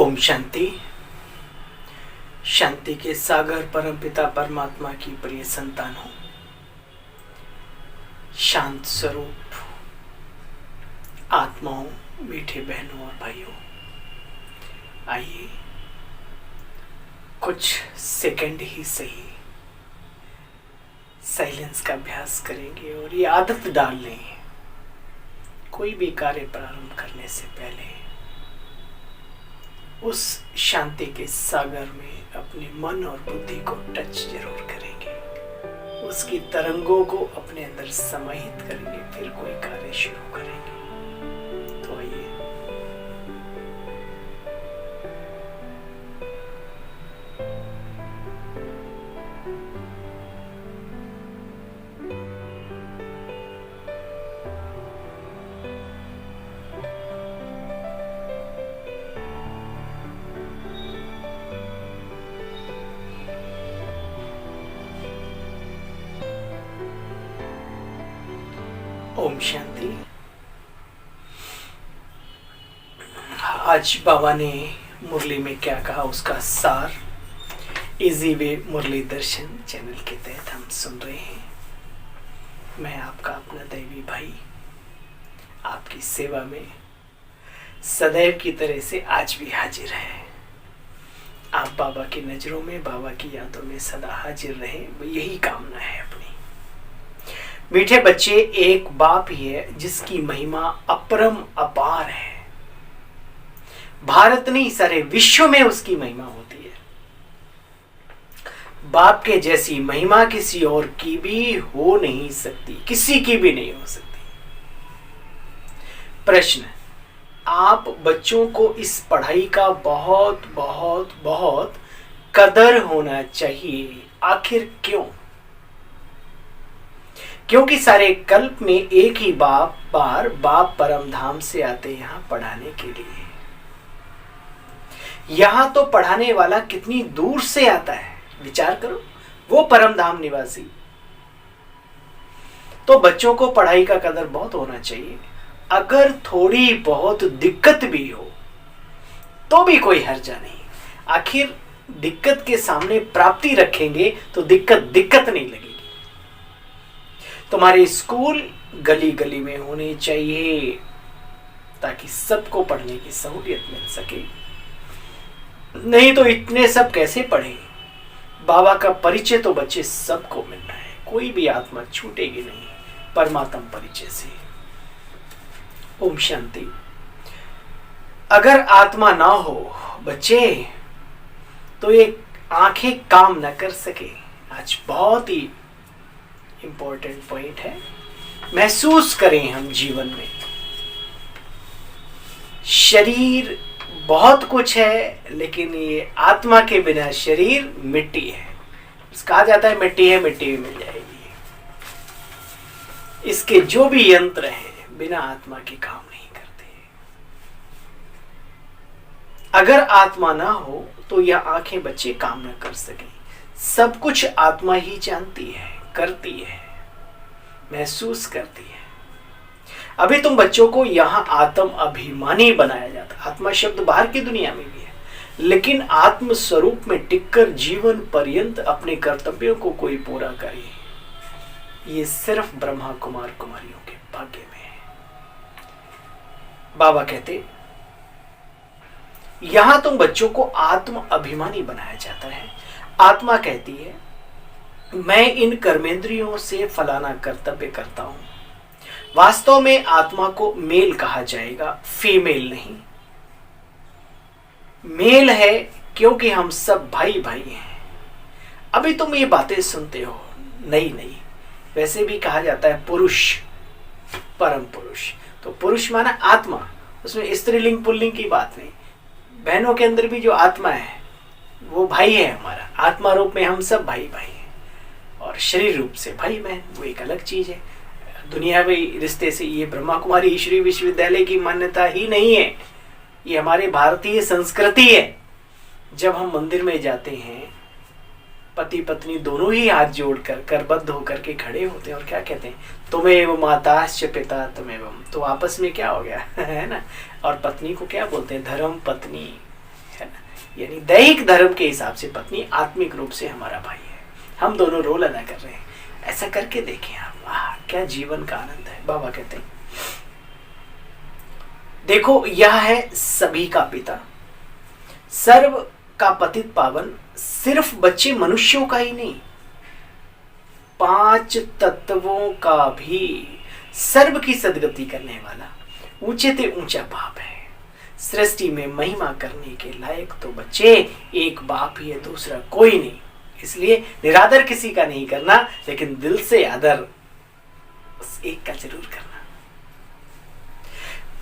ओम शांति। शांति के सागर परमपिता परमात्मा की प्रिय संतान हो, शांत स्वरूप आत्माओं, मीठे बहनों और भाइयों, आइए कुछ सेकंड ही सही साइलेंस का अभ्यास करेंगे और ये आदत डाल लें, कोई भी कार्य प्रारंभ करने से पहले उस शांति के सागर में अपने मन और बुद्धि को टच जरूर करेंगे, उसकी तरंगों को अपने अंदर समाहित करेंगे, फिर कोई कार्य शुरू करेंगे। तो आइए ओम शांति। आज बाबा ने मुरली में क्या कहा उसका सार इजी वे मुरली दर्शन चैनल के तहत हम सुन रहे हैं। मैं आपका अपना दैवी भाई आपकी सेवा में सदैव की तरह से आज भी हाजिर है। आप बाबा की नजरों में, बाबा की यादों में सदा हाजिर रहें, यही कामना है अपनी। मीठे बच्चे, एक बाप ही है जिसकी महिमा अपरम अपार है। भारत नहीं, सारे विश्व में उसकी महिमा होती है। बाप के जैसी महिमा किसी और की भी हो नहीं सकती, किसी की भी नहीं हो सकती। प्रश्न, आप बच्चों को इस पढ़ाई का बहुत बहुत बहुत कदर होना चाहिए। आखिर क्यों? क्योंकि सारे कल्प में एक ही बाप परम धाम से आते यहां पढ़ाने के लिए। यहां तो पढ़ाने वाला कितनी दूर से आता है, विचार करो, वो परम धाम निवासी। तो बच्चों को पढ़ाई का कदर बहुत होना चाहिए। अगर थोड़ी बहुत दिक्कत भी हो तो भी कोई हर्जा नहीं। आखिर दिक्कत के सामने प्राप्ति रखेंगे तो दिक्कत नहीं लगेगी। तुम्हारे स्कूल गली गली में होने चाहिए ताकि सबको पढ़ने की सहूलियत मिल सके। नहीं तो इतने सब कैसे पढ़े? बाबा का परिचय तो बच्चे सबको मिलना है, कोई भी आत्मा छूटेगी नहीं परमात्म परिचय से। ओम शांति। अगर आत्मा ना हो बच्चे तो ये आंखें काम न कर सके। आज बहुत ही इंपॉर्टेंट पॉइंट है, महसूस करें हम जीवन में। शरीर बहुत कुछ है, लेकिन ये आत्मा के बिना शरीर मिट्टी है। कहा जाता है मिट्टी है, मिट्टी भी मिल जाएगी। इसके जो भी यंत्र हैं बिना आत्मा के काम नहीं करते। अगर आत्मा ना हो तो यह आंखें बच्चे काम न कर सके। सब कुछ आत्मा ही जानती है, करती है, महसूस करती है। अभी तुम बच्चों को यहां आत्म अभिमानी बनाया जाता। आत्मा शब्द बाहर की दुनिया में भी है, लेकिन आत्म स्वरूप में टिककर जीवन पर्यंत अपने कर्तव्यों को कोई पूरा करे, ये सिर्फ ब्रह्मा कुमार कुमारियों के भाग्य में है। बाबा कहते यहां तुम बच्चों को आत्म अभिमानी बनाया जाता है। आत्मा कहती है मैं इन कर्मेंद्रियों से फलाना कर्तव्य करता हूं। वास्तव में आत्मा को मेल कहा जाएगा, फीमेल नहीं। मेल है क्योंकि हम सब भाई भाई हैं। अभी तुम ये बातें सुनते हो, नहीं, वैसे भी कहा जाता है पुरुष, परम पुरुष। तो पुरुष माना आत्मा, उसमें स्त्रीलिंग पुल्लिंग की बात नहीं। बहनों के अंदर भी जो आत्मा है वो भाई है हमारा। आत्मा रूप में हम सब भाई भाई हैं, और शरीर रूप से भाई बहन वो एक अलग चीज है। दुनियावी रिश्ते से ये ब्रह्मा कुमारी ईश्वरीय विश्वविद्यालय की मान्यता ही नहीं है, ये हमारे भारतीय संस्कृति है। जब हम मंदिर में जाते हैं, पति पत्नी दोनों ही हाथ जोड़कर करबद्ध होकर के खड़े होते हैं और क्या कहते हैं, तुम्हें माताश्च पिता तुम्हें। तो आपस में क्या हो गया है ना। और पत्नी को क्या बोलते हैं, धर्म पत्नी, यानी दैहिक धर्म के हिसाब से पत्नी आत्मिक रूप से हमारा भाई है। हम दोनों रोल अदा कर रहे हैं। ऐसा करके देखें आप, वाह क्या जीवन का आनंद है। बाबा कहते हैं देखो यह है सभी का पिता, सर्व का पतित पावन, सिर्फ बच्चे मनुष्यों का ही नहीं, 5 तत्वों का भी सर्व की सदगति करने वाला ऊंचे ते ऊंचा बाप है। सृष्टि में महिमा करने के लायक तो बच्चे एक बाप ही है, दूसरा कोई नहीं। इसलिए निरादर किसी का नहीं करना, लेकिन दिल से आदर उस एक का जरूर करना।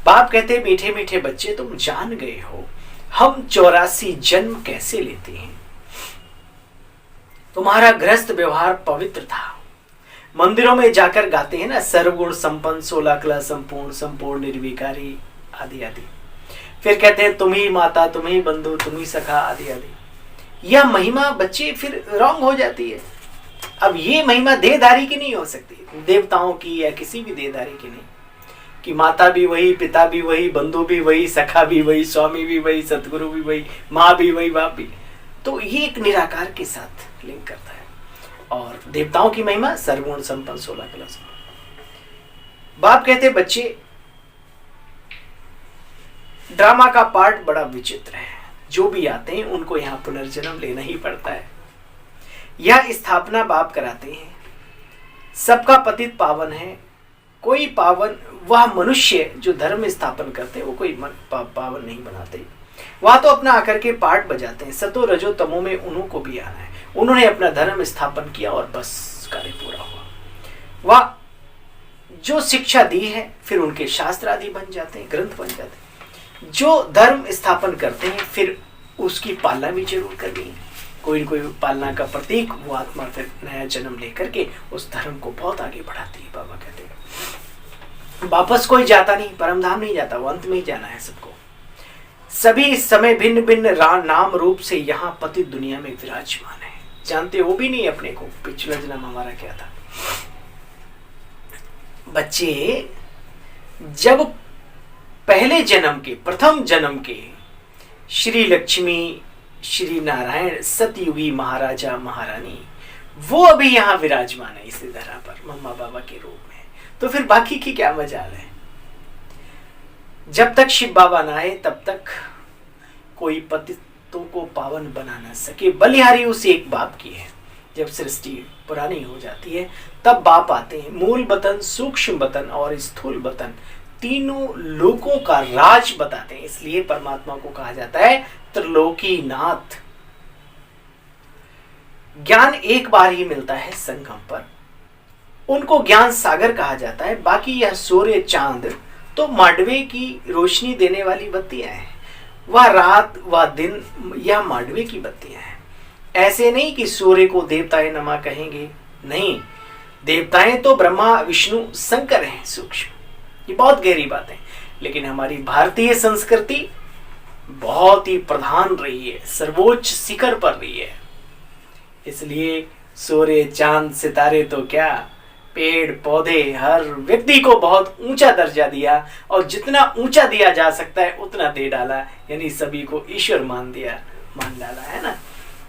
बाप कहते मीठे मीठे बच्चे तुम जान गए हो हम 84 जन्म कैसे लेते हैं। तुम्हारा गृहस्थ व्यवहार पवित्र था। मंदिरों में जाकर गाते हैं ना, सर्वगुण संपन्न 16 कला संपूर्ण, संपूर्ण निर्विकारी आदि आदि। फिर कहते हैं तुम ही माता, तुम ही बंधु, तुम ही सखा आदि आदि। यह महिमा बच्चे फिर रॉन्ग हो जाती है। अब ये महिमा देहधारी की नहीं हो सकती, देवताओं की या किसी भी देहधारी की नहीं, कि माता भी वही, पिता भी वही, बंधु भी वही, सखा भी वही, स्वामी भी वही, सतगुरु भी वही, माँ भी वही, बाप भी। तो ये एक निराकार के साथ लिंक करता है। और देवताओं की महिमा सर्वगुण संपन्न 16 कला संपन्न। बाप कहते बच्चे ड्रामा का पार्ट बड़ा विचित्र है, जो भी आते हैं उनको यहाँ पुनर्जन्म लेना ही पड़ता है। यह स्थापना बाप कराते हैं, सबका पतित पावन है, कोई पावन वह मनुष्य जो धर्म स्थापन करते हैं वो कोई पावन नहीं बनाते। वह तो अपना आकर के पार्ट बजाते हैं, सतो रजो तमो में उन्हों को भी आना है। उन्होंने अपना धर्म स्थापन किया और बस कार्य पूरा हुआ। वह जो शिक्षा दी है फिर उनके शास्त्र आदि बन जाते हैं, ग्रंथ बन जाते हैं। जो धर्म स्थापन करते हैं फिर उसकी पालना भी जरूर करनी है। कोई न कोई पालना का प्रतीक वो आत्मा फिर नया जन्म लेकर के उस धर्म को बहुत आगे बढ़ाती है। बाबा कहते हैं वापस कोई जाता नहीं, परमधाम नहीं जाता, वो अंत में ही जाना है सबको। सभी इस समय भिन्न भिन्न नाम रूप से यहाँ पतित दुनिया में विराजमान है। जानते हो भी नहीं अपने को पिछला जन्म हमारा क्या था। बच्चे जब पहले जन्म के, प्रथम जन्म के श्री लक्ष्मी, श्री नारायण, सतयुगी महाराजा महारानी वो अभी यहाँ विराजमान है इस धरा पर मम्मा बाबा के रूप में, तो फिर बाकी की क्या मजाल है। जब तक शिव बाबा ना आए तब तक कोई पतितों को पावन बना ना सके। बलिहारी उस एक बाप की है। जब सृष्टि पुरानी हो जाती है तब बाप आते हैं। मूल बतन, सूक्ष्म बतन और स्थूल बतन तीनों लोकों का राज बताते हैं। इसलिए परमात्मा को कहा जाता है त्रिलोकी नाथ। ज्ञान एक बार ही मिलता है संगम पर, उनको ज्ञान सागर कहा जाता है। बाकी यह सूर्य चांद तो मांडवे की रोशनी देने वाली बत्तियां हैं। वह रात वह दिन यह मांडवे की बत्तियां हैं। ऐसे नहीं कि सूर्य को देवताएं नमा कहेंगे, नहीं, देवताएं तो ब्रह्मा विष्णु शंकर हैं सूक्ष्म। ये बहुत गहरी बात है। लेकिन हमारी भारतीय संस्कृति बहुत ही प्रधान रही है, सर्वोच्च शिखर पर रही है। इसलिए सूर्य चांद सितारे तो क्या, पेड़ पौधे हर व्यक्ति को बहुत ऊंचा दर्जा दिया, और जितना ऊंचा दिया जा सकता है उतना दे डाला, यानी सभी को ईश्वर मान डाला है ना।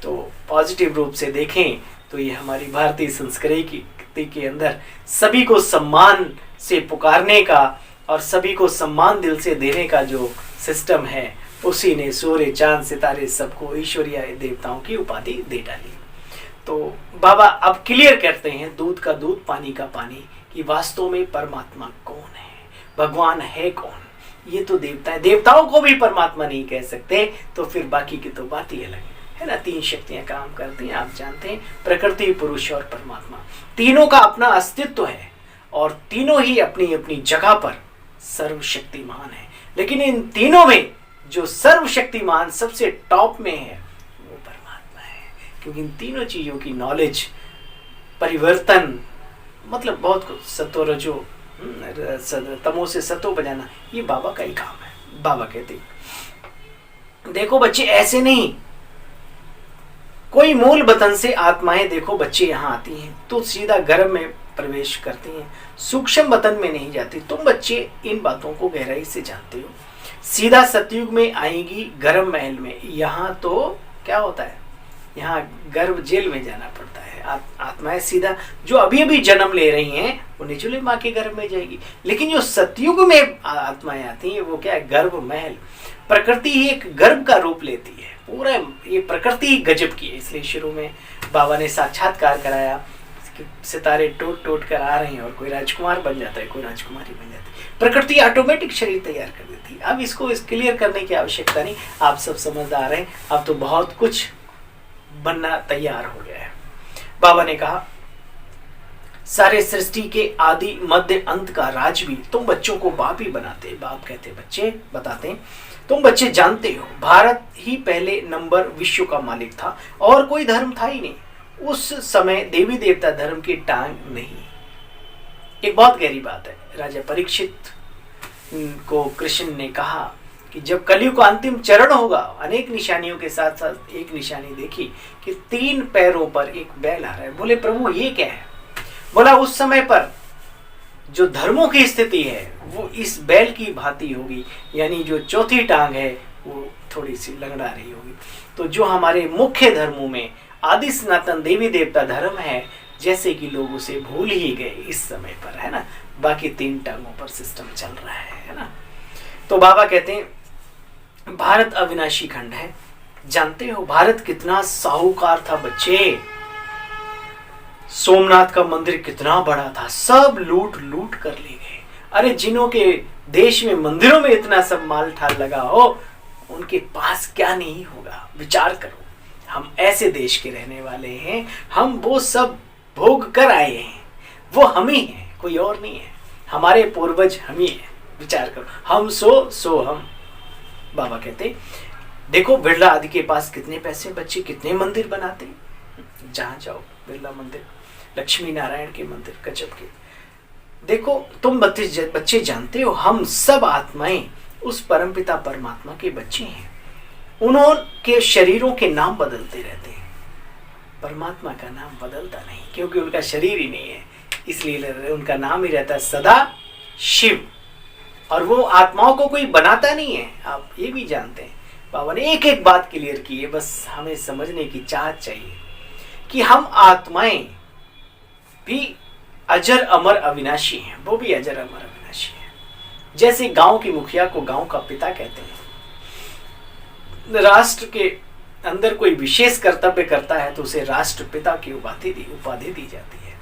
तो पॉजिटिव रूप से देखें तो ये हमारी भारतीय संस्कृति के अंदर सभी को सम्मान से पुकारने का और सभी को सम्मान दिल से देने का जो सिस्टम है, उसी ने सूर्य चांद सितारे सबको ईश्वरीय देवताओं की उपाधि दे डाली। तो बाबा अब क्लियर करते हैं, दूध का दूध पानी का पानी, कि वास्तव में परमात्मा कौन है, भगवान है कौन। ये तो देवता है, देवताओं को भी परमात्मा नहीं कह सकते, तो फिर बाकी की तो बात ही अलग है ना। 3 शक्तियां काम करती हैं, आप जानते हैं, प्रकृति, पुरुष और परमात्मा। तीनों का अपना अस्तित्व है और तीनों ही अपनी अपनी जगह पर सर्वशक्तिमान है। लेकिन इन तीनों में जो सर्वशक्तिमान सबसे टॉप में है वो परमात्मा है, क्योंकि इन तीनों चीजों की नॉलेज, परिवर्तन, मतलब बहुत कुछ, सतो रजो तमो से सतो बजाना, ये बाबा का ही काम है। बाबा कहते देखो बच्चे ऐसे नहीं, कोई मूल बतन से आत्माएं देखो बच्चे यहाँ आती हैं तो सीधा गर्भ में प्रवेश करती हैं, सूक्ष्म बतन में नहीं जाती। तुम बच्चे इन बातों को गहराई से जानते हो। सीधा सतयुग में आएंगी गर्भ महल में। यहाँ तो क्या होता है, यहाँ गर्भ जेल में जाना पड़ता है। आत्माएं सीधा जो अभी अभी जन्म ले रही हैं वो निचली माँ के गर्भ में जाएगी, लेकिन जो सतयुग में आत्माएं आती हैं वो क्या है, गर्भ महल। प्रकृति ही एक गर्भ का रूप लेती है, पूरा ये प्रकृति ही गजब की है। इसलिए शुरू में बाबा ने साक्षात्कार कराया कि सितारे टूट टूट कर आ रहे हैं और कोई राजकुमार बन जाता है, कोई राजकुमारी बन जाती है। प्रकृति ऑटोमेटिक शरीर तैयार कर देती है। अब इसको क्लियर करने की आवश्यकता नहीं, आप सब समझदार हैं। अब तो बहुत कुछ बनना तैयार हो गया है। बाबा ने कहा सारे सृष्टि के आदि मध्य अंत का राज भी तुम बच्चों को बाप ही बनाते। बाप कहते बच्चे, बताते तुम बच्चे जानते हो भारत ही पहले नंबर विश्व का मालिक था और कोई धर्म था ही नहीं। उस समय देवी देवता धर्म की टांग नहीं। एक बहुत गहरी बात है। राजा परीक्षित को कृष्ण ने कहा कि जब कलयुग का अंतिम चरण होगा, अनेक निशानियों के साथ साथ एक निशानी देखी कि 3 पैरों पर एक बैल आ रहा है। बोले प्रभु ये क्या है? बोला उस समय पर जो धर्मों की स्थिति है वो इस बैल की भांति होगी, यानी जो चौथी टांग है वो थोड़ी सी लंगड़ा रही होगी। तो जो हमारे मुख्य धर्मों में आदि सनातन देवी देवता धर्म है, जैसे कि लोग उसे भूल ही गए इस समय पर, है ना। बाकी 3 टांगों पर सिस्टम चल रहा है ना। तो बाबा कहते हैं भारत अविनाशी खंड है। जानते हो भारत कितना साहूकार था बच्चे। सोमनाथ का मंदिर कितना बड़ा था, सब लूट लूट कर ले गए। अरे जिन्हों के देश में मंदिरों में इतना सब माल ठाल लगा हो, उनके पास क्या नहीं होगा। विचार करो, हम ऐसे देश के रहने वाले हैं, हम वो सब भोग कर आए हैं, वो हम ही हैं, कोई और नहीं है। हमारे पूर्वज हम ही हैं। विचार करो, हम सो हम। बाबा कहते देखो बिरला आदि के पास कितने पैसे, बच्चे कितने मंदिर बनाते। जहां जाओ बिरला मंदिर, लक्ष्मी नारायण के मंदिर, गजब के। देखो तुम बच्चे जानते हो हम सब आत्माएं उस परमपिता परमात्मा के बच्चे हैं। उन्होंने शरीरों के नाम बदलते रहते हैं, परमात्मा का नाम बदलता नहीं, क्योंकि उनका शरीर ही नहीं है, इसलिए उनका नाम ही रहता है सदा शिव। और वो आत्माओं को कोई बनाता नहीं है, आप ये भी जानते हैं। बाबा ने एक एक बात क्लियर की है, बस हमें समझने की चाहत चाहिए कि हम आत्माएं भी अजर अमर अविनाशी हैं, वो भी अजर अमर अविनाशी हैं। जैसे गांव की मुखिया को गांव का पिता कहते हैं, राष्ट्र के अंदर कोई विशेष कर्तव्य करता है तो उसे राष्ट्रपिता की उपाधि दी जाती है।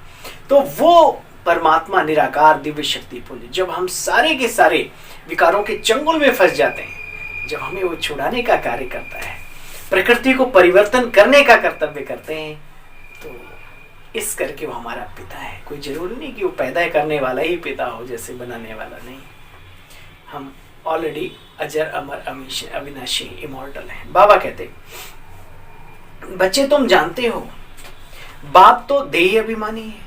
तो वो परमात्मा निराकार दिव्य शक्ति पुंज, जब हम सारे के सारे विकारों के चंगुल में फंस जाते हैं, जब हमें वो छुड़ाने का कार्य करता है, प्रकृति को परिवर्तन करने का कर्तव्य करते हैं, तो इस करके वो हमारा पिता है। कोई जरूरी नहीं कि वो पैदा करने वाला ही पिता हो, जैसे बनाने वाला नहीं। हम ऑलरेडी अजर अमर अविनाशी इमॉर्टल हैं। बाबा कहते बच्चे तुम जानते हो बाप तो देही अभिमानी है,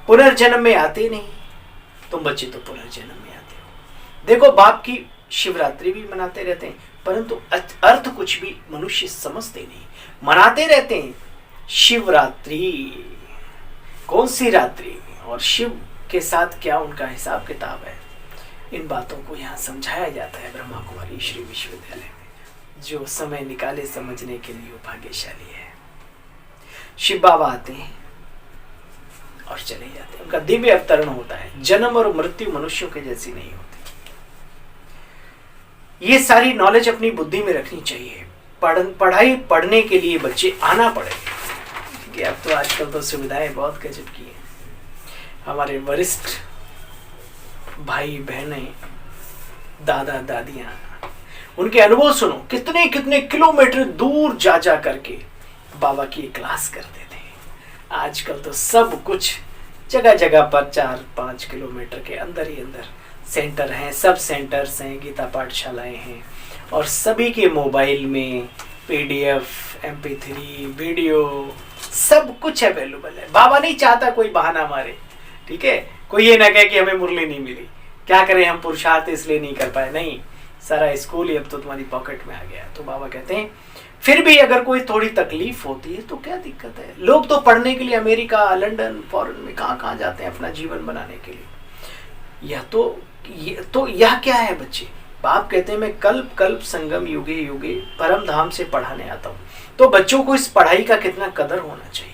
पुनर्जन्म में आते नहीं। तुम बच्चे तो पुनर्जन्म में आते हो। देखो बाप की शिवरात्रि भी मनाते रहते हैं, परंतु अर्थ कुछ भी मनुष्य समझते नहीं, मनाते रहते हैं शिवरात्रि। कौन सी रात्रि और शिव के साथ क्या उनका हिसाब किताब है, इन बातों को यहाँ समझाया जाता है ब्रह्मा कुमारी श्री विश्वविद्यालय में। जो समय निकाले समझने के लिए वो भाग्यशाली है। शिव बाबा आते हैं और चले जाते हैं, उनका दिव्य अवतरण होता है। जन्म और मृत्यु मनुष्यों के जैसी नहीं होती। ये सारी नॉलेज अपनी बुद्धि में रखनी चाहिए। पढ़ाई पढ़ने के लिए बच्चे आना पड़ेगा, क्योंकि अब तो आजकल तो सुविधाएं बहुत गजब की हैं। हमारे वरिष्ठ भाई बहनें, दादा दादियां, उनके अनुभव सुनो, कितने कितने किलोमीटर दूर जा जा करके बाबा की क्लास करते थे। आजकल तो सब कुछ जगह जगह पर 4-5 किलोमीटर के अंदर ही अंदर सेंटर हैं, सब सेंटर्स हैं, गीता पाठशालाएं हैं, और सभी के मोबाइल में PDF, MP3 वीडियो सब कुछ अवेलेबल है। बाबा नहीं चाहता कोई बहाना मारे, ठीक है। कोई ये ना कहे कि हमें मुरली नहीं मिली, क्या करें हम पुरुषार्थ इसलिए नहीं कर पाए। नहीं, सारा स्कूल ही अब तो तुम्हारी पॉकेट में आ गया। तो बाबा कहते हैं फिर भी अगर कोई थोड़ी तकलीफ होती है तो क्या दिक्कत है। लोग तो पढ़ने के लिए अमेरिका, लंदन, फॉरेन में कहाँ जाते हैं अपना जीवन बनाने के लिए। यह क्या है बच्चे, बाप कहते हैं मैं कल्प कल्प संगम युगे युगे परम धाम से पढ़ाने आता हूँ। तो बच्चों को इस पढ़ाई का कितना कदर होना चाहिए।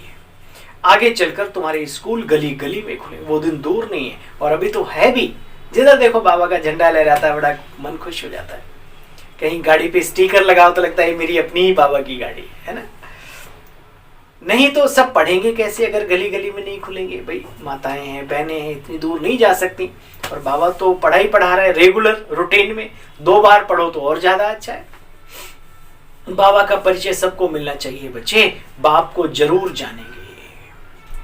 आगे चलकर तुम्हारे स्कूल गली गली में खुले, वो दिन दूर नहीं है, और अभी तो है भी। जिधर देखो बाबा का झंडा लहराता है, बड़ा मन खुश हो जाता है। कहीं गाड़ी पे स्टिकर लगाओ तो लगता है मेरी अपनी ही बाबा की गाड़ी है ना। नहीं तो सब पढ़ेंगे कैसे अगर गली गली में नहीं खुलेंगे। भाई माताएं हैं, बहनें हैं, इतनी दूर नहीं जा सकती, और बाबा तो पढ़ाई पढ़ा रहे हैं रेगुलर रूटीन में। 2 बार पढ़ो तो और ज्यादा अच्छा है। बाबा का परिचय सबको मिलना चाहिए बच्चे, बाप को जरूर जानेंगे।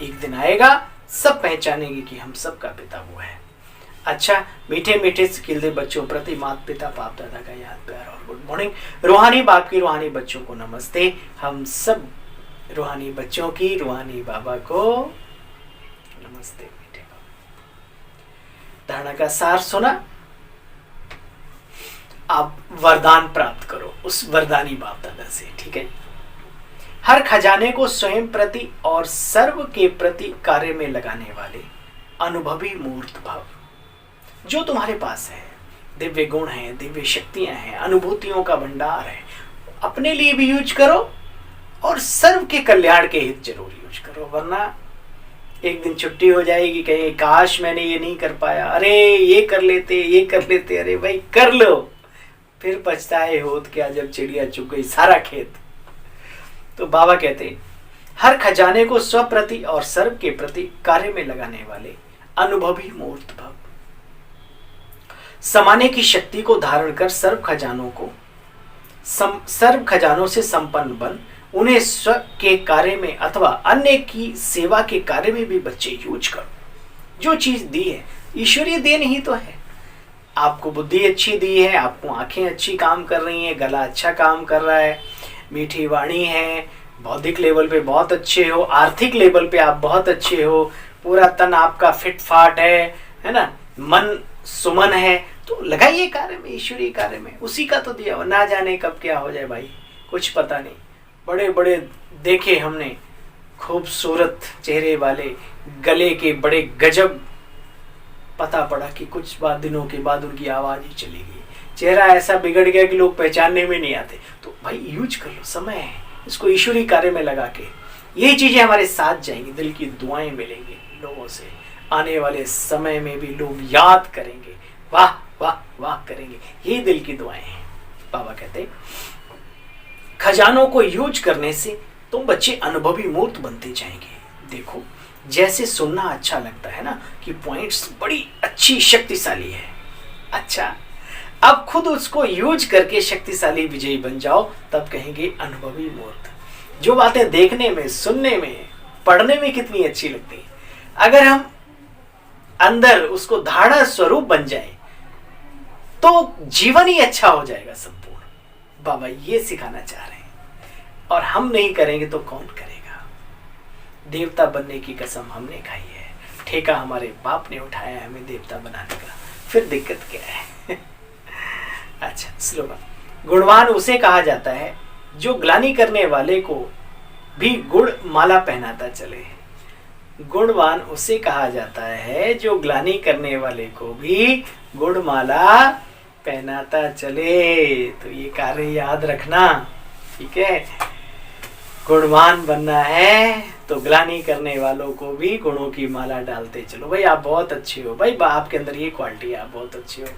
एक दिन आएगा सब पहचानेंगे कि हम सबका पिता वो है। अच्छा, मीठे मीठे से खिलते बच्चों प्रति माता पिता बाप दादा का याद प्यार और गुड मॉर्निंग। रूहानी बाप की रूहानी बच्चों को नमस्ते। हम सब रूहानी बच्चों की रूहानी बाबा को नमस्ते। मीठे बाबा, धारणा का सार सुना। आप वरदान प्राप्त करो उस वरदानी बाप दादा से, ठीक है। हर खजाने को स्वयं प्रति और सर्व के प्रति कार्य में लगाने वाले अनुभवी मूर्त भाव जो तुम्हारे पास है, दिव्य गुण है, दिव्य शक्तियां हैं, अनुभूतियों का भंडार है, अपने लिए भी यूज करो और सर्व के कल्याण के हित जरूर यूज करो। वरना एक दिन छुट्टी हो जाएगी, कहीं काश मैंने ये नहीं कर पाया, अरे ये कर लेते, ये कर लेते। अरे भाई कर लो, फिर पछताए होत क्या जब चिड़िया चुग गई सारा खेत। तो बाबा कहते हैं हर खजाने को स्वप्रति और सर्व के प्रति कार्य में लगाने वाले अनुभवी मूर्त भव, समाने की शक्ति को धारण कर सर्व खजानों से संपन्न बन उन्हें स्व के कार्य में अथवा अन्य की सेवा के कार्य में भी बच्चे यूज करो। जो चीज दी है ईश्वरीय देन ही तो है। आपको बुद्धि अच्छी दी है, आपको आंखें अच्छी काम कर रही हैं, गला अच्छा काम कर रहा है, मीठी वाणी है, बौद्धिक लेवल पे बहुत अच्छे हो, आर्थिक लेवल पे आप बहुत अच्छे हो, पूरा तन आपका फिट फाट है ना, मन सुमन है, तो लगाइए कार्य में, ईश्वरीय कार्य में। उसी का तो दिया, ना जाने कब क्या हो जाए भाई, कुछ पता नहीं। बड़े बड़े देखे हमने खूबसूरत चेहरे वाले, गले के बड़े गजब, पता पड़ा कि कुछ दिनों के बाद उनकी आवाज ही चली गई, चेहरा ऐसा बिगड़ गया कि लोग पहचानने में नहीं आते। तो भाई यूज कर लो, समय है, इसको ईश्वरीय कार्य में लगा के यही चीजें हमारे साथ जाएंगी। दिल की दुआएं मिलेंगी लोगों से, आने वाले समय में भी लोग याद करेंगे, वाह वाह वाह करेंगे। यही दिल की दुआएं हैं। बाबा कहते खजानों को यूज करने से तुम बच्चे अनुभवी मूर्त बनते जाएंगे। देखो जैसे सुनना अच्छा लगता है ना कि पॉइंट्स बड़ी अच्छी शक्तिशाली है, अच्छा अब खुद उसको यूज करके शक्तिशाली विजयी बन जाओ, तब कहेंगे अनुभवी मूर्त। जो बातें देखने में, सुनने में, पढ़ने में कितनी अच्छी लगती है, अगर हम अंदर उसको धारणा स्वरूप बन जाए तो जीवन ही अच्छा हो जाएगा संपूर्ण। बाबा ये सिखाना चाह रहे हैं, और हम नहीं करेंगे तो कौन करेगा। देवता बनने की कसम हमने खाई है, ठेका हमारे बाप ने उठाया है हमें देवता बनाने का, फिर दिक्कत क्या है। अच्छा स्लोगन, गुणवान उसे कहा जाता है जो ग्लानि करने वाले को भी गुण माला पहनाता चले। गुणवान उसे कहा जाता है जो ग्लानि करने वाले को भी गुण माला पहनाता चले। तो ये कार्य याद रखना, ठीक है। गुणवान बनना है तो ग्लानि करने वालों को भी गुणों की माला डालते चलो। भाई आप बहुत अच्छे हो, भाई आपके अंदर ये क्वालिटी है, आप बहुत अच्छे हो।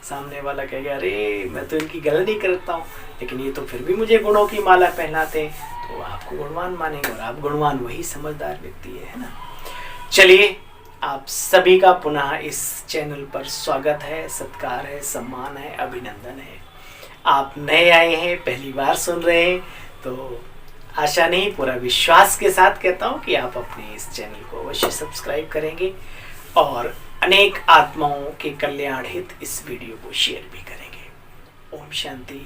सामने वाला कहेगा अरे मैं तो इनकी गलत नहीं करता हूँ, लेकिन ये तो फिर भी मुझे गुणों की माला पहनाते हैं, तो आपको गुणवान मानेंगे, और आप गुणवान वही समझदार व्यक्ति है ना। चलिए आप सभी का पुनः इस चैनल पर स्वागत है, सत्कार है, सम्मान है, अभिनंदन है। आप नए आए हैं, पहली बार सुन रहे हैं, तो आशा नहीं पूरा विश्वास के साथ कहता हूँ कि आप अपने इस चैनल को अवश्य सब्सक्राइब करेंगे और अनेक आत्माओं के कल्याण हित इस वीडियो को शेयर भी करेंगे। ओम शांति।